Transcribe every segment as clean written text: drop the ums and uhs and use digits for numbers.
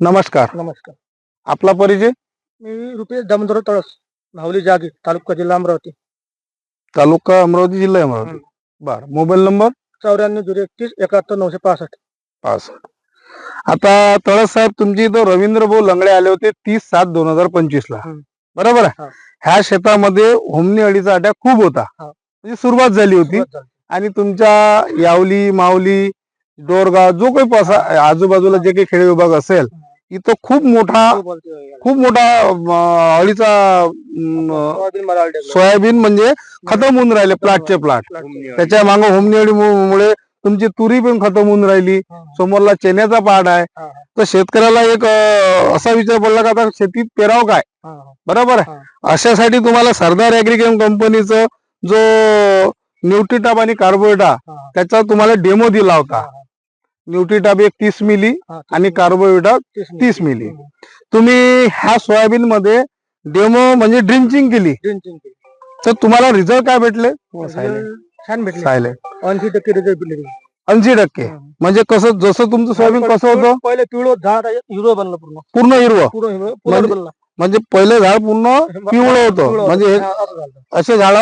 नमस्कार. नमस्कार. आपला परिचय? मी रुपेश दामोदर तळस, भावली जागी, तालुका जिल्हा अमरावती. तालुका अमरावती, जिल्हा अमरावती. बर. Mobile number? 94-031-71-965. आता तळस साहेब, तुमची इथं रवींद्र भाऊ लंगडे आले होते 30/7/2025 ला, बरोबर आहे? ह्या शेतामध्ये होमनी अळीचा अटॅक खूप होता, म्हणजे सुरुवात झाली होती. आणि तुमच्या यावली, मावली, डोरगाव, जो काही आजूबाजूला जे काही खेडे विभाग असेल, इथं खूप मोठा अळीचा सोयाबीन म्हणजे खतम होऊन राहिले, प्लॉटचे प्लॉट. त्याच्या मागे होमनी अळीमुळे तुमची तुरी पण खतम होऊन राहिली. समोरला चेन्याचा पाड आहे. तर शेतकऱ्याला एक असा विचार पडला का आता शेतीत पेराव काय, बरोबर आहे? अशासाठी तुम्हाला सरदार ऍग्रीकेम कंपनीचं जो न्यूट्रीटॉप आणि कार्बोविटा, त्याचा तुम्हाला डेमो दिला होता. न्यूट्रीटॉप 30 मिली आणि कार्बोविटा 30 मिली. तुम्ही ह्या सोयाबीन मध्ये डेमो म्हणजे ड्रिंचिंग केली, तर तुम्हाला रिझल्ट काय भेटले? छान भेटले. 80% रिझल्ट भेटले. 80%. म्हणजे कसं, जसं तुमचं सोयाबीन कसं होतं पहिले पिवळं झाड हिरवं बनलं, पूर्ण हिरवं. म्हणजे पहिले झाड पूर्ण पिवळं होतं, म्हणजे असे झाड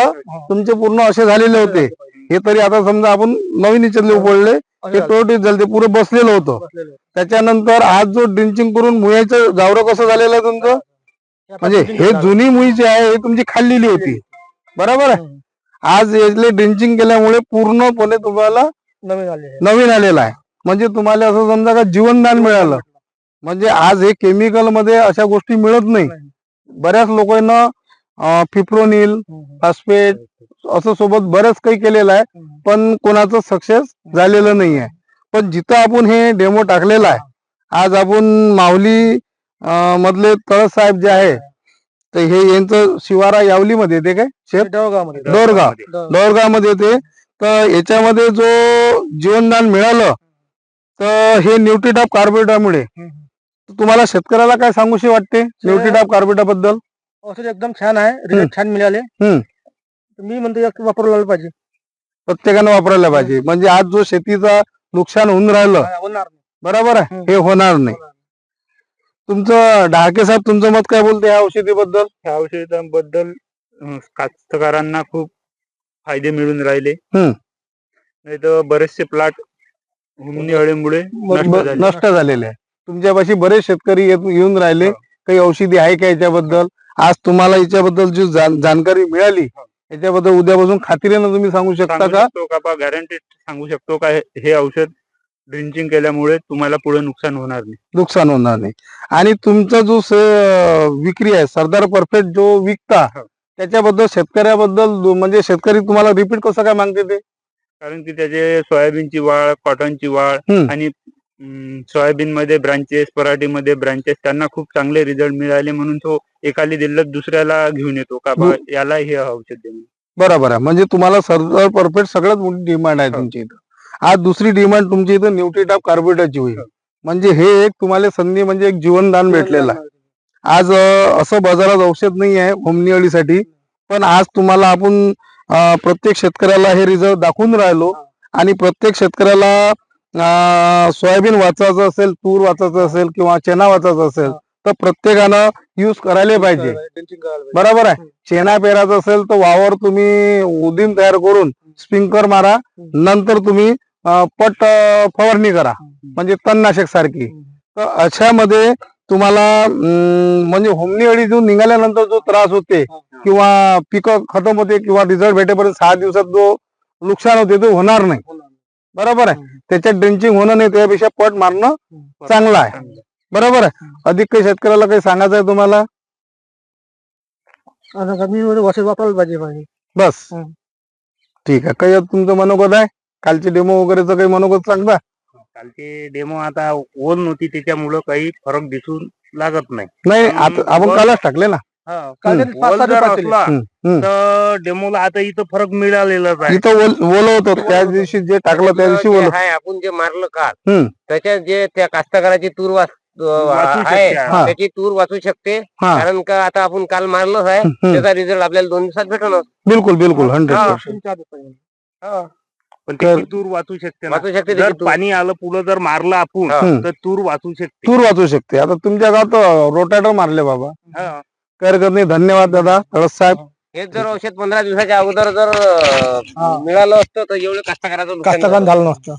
तुमचे पूर्ण असे झालेले होते. हे तरी आता समजा आपण नवीन याच्यातले उपडले, हे टोटीत झाले, ते पुरे बसलेलं होतं. त्याच्यानंतर आज जो ड्रिंचिंग करून मुयाचं जावरं कसं झालेलं आहे तुमचं, म्हणजे हे जुनी मुई जी आहे हे तुमची खाल्लेली होती, बरोबर आहे? आज यातले ड्रिंचिंग केल्यामुळे पूर्णपणे तुम्हाला नवीन आलेला आहे. म्हणजे तुम्हाला असं समजा का जीवनदान मिळालं. म्हणजे आज हे केमिकल मध्ये अशा गोष्टी मिळत नाही. बऱ्याच लोकांना फिप्रोनिल, फॉस्फेट असं सोबत बरंच काही केलेलं आहे, पण कोणाचं सक्सेस झालेलं नाही आहे. पण जिथं आपण हे डेमो टाकलेला आहे, आज आपण माऊली मधले तळस साहेब जे आहे, तर हे यांचं शिवारा यावलीमध्ये येते काय, शेत डोरगाव मध्ये येते. तर याच्यामध्ये जो जीवनदान मिळालं, तर हे न्यूट्रीटॉप कार्बोविटामुळे. तुम्हाला शेतकऱ्याला काय सांगूशी वाटते न्यूट्रीटॉप कार्बोविटा बद्दल? औषध एकदम छान आहे, रिझल्ट छान मिळाले. मी म्हणतो वापरायला पाहिजे, प्रत्येकाने वापरायला पाहिजे. म्हणजे आज जो शेतीचा नुकसान होऊन राहिलं, बरोबर आहे, हे होणार नाही. तुमचं डहाके साहेब, तुमचं मत काय बोलते ह्या औषधीबद्दल? ह्या औषधांबद्दल कास्तकारांना खूप फायदे मिळून राहिले. नाही तर बरेचसे प्लॉट होमनी अळीमुळे नष्ट झालेले आहे. तुमच्यापाशी बरेच शेतकरी येऊन राहिले, काही औषधी आहे का याच्याबद्दल? आज तुम्हाला याच्याबद्दल जी जानकारी मिळाली, याच्याबद्दल उद्यापासून खात्रीनं तुम्ही सांगू शकता का? गॅरंटी सांगू शकतो का हे औषध ड्रिंचिंग केल्यामुळे तुम्हाला पुढे नुकसान होणार नाही. आणि तुमचा जो विक्री आहे, सरदार परफेक्ट जो विकता, त्याच्याबद्दल शेतकऱ्याबद्दल म्हणजे शेतकरी तुम्हाला रिपीट कसं काय मागते ते? कारण की त्याचे सोयाबीनची वाढ, कॉटनची वाढ आणि सोयाबीन मध्ये ब्रांचेस, पराठीमध्ये ब्रांचेस, त्यांना खूप चांगले रिझल्ट मिळाले, म्हणून तो एकाली दिल्लत दुसऱ्याला घेऊन येतो का बा याला हे औषध देणे. बरोबर आहे. म्हणजे तुम्हाला सरदार परफेक्ट सगळ्यात मोठी डिमांड आहे तुमची इथं. आज दुसरी डिमांड तुमची इथं न्यूट्रीटॉप कार्बोविटाची होईल. म्हणजे हे एक तुम्हाला संधी, म्हणजे एक जीवनदान भेटलेलं आहे. आज असं बाजारात औषध नाही आहे होमनी अळीसाठी, पण आज तुम्हाला आपण प्रत्येक शेतकऱ्याला हे रिझल्ट दाखवून राहिलो. आणि प्रत्येक शेतकऱ्याला सोयाबीन वाचायचं असेल, तूर वाचायचं असेल किंवा चना वाचायचं असेल, तर प्रत्येकानं यूज करायला पाहिजे, बरोबर आहे? चेना पेरायचं असेल तर वावर तुम्ही उदीन तयार करून स्प्रिंकलर मारा, नंतर तुम्ही पट फवारणी करा, म्हणजे तणनाशक सारखी. तर अशामध्ये तुम्हाला म्हणजे होमनी अळी जो निघाल्यानंतर जो त्रास होते किंवा पिकं खतम होते किंवा रिझल्ट भेटेपर्यंत 6 दिवसात जो नुकसान होते ते होणार नाही, बरोबर आहे? त्याच्यात ड्रिंचिंग होणं नाही, त्यापेक्षा पट मारणं चांगलं आहे, बरोबर आहे? अधिक काही शेतकऱ्याला काही सांगायचं आहे तुम्हाला? वापरायला पाहिजे बस, ठीक आहे. काही तुमचं मनोगत आहे? कालचे डेमो वगैरेचं काही मनोगत सांगता? कालचे डेमो आता ओल नव्हती, त्याच्यामुळं काही फरक दिसून लागत नाही. आता आपण कालच टाकले ना. तर डेमोला आता इथं फरक मिळालेलाच आहे. इथं ओल होतं त्या दिवशी, जे टाकलं त्या दिवशी ओल आहे. आपण जे मारलं काल, त्याच्यात जे त्या कास्तकाराची तूर आहे, त्याची तूर वाचू शकते. कारण का आता आपण काल मारलं आहे, त्याचा रिझल्ट आपल्याला 2 दिवसात भेटणार. बिलकुल 100%. पण त्याची तूर वाचू शकते ना. वाचू शकते जर त्याची तूर. पाणी आलं पुढं जर मारलं आपण हा. तर तूर वाचू शकते. तूर वाचू शकते. आता तुमच्या गावात रोटाटर मारले बाबा. हा. काय हरकत नाही. धन्यवाद दादा तळस साहेब. हेच जर औषध 15 दिवसाच्या अगोदर जर मिळालं असतं तर एवढं कास्तकाराचं नुकसान कास्तकार झालं नसतं.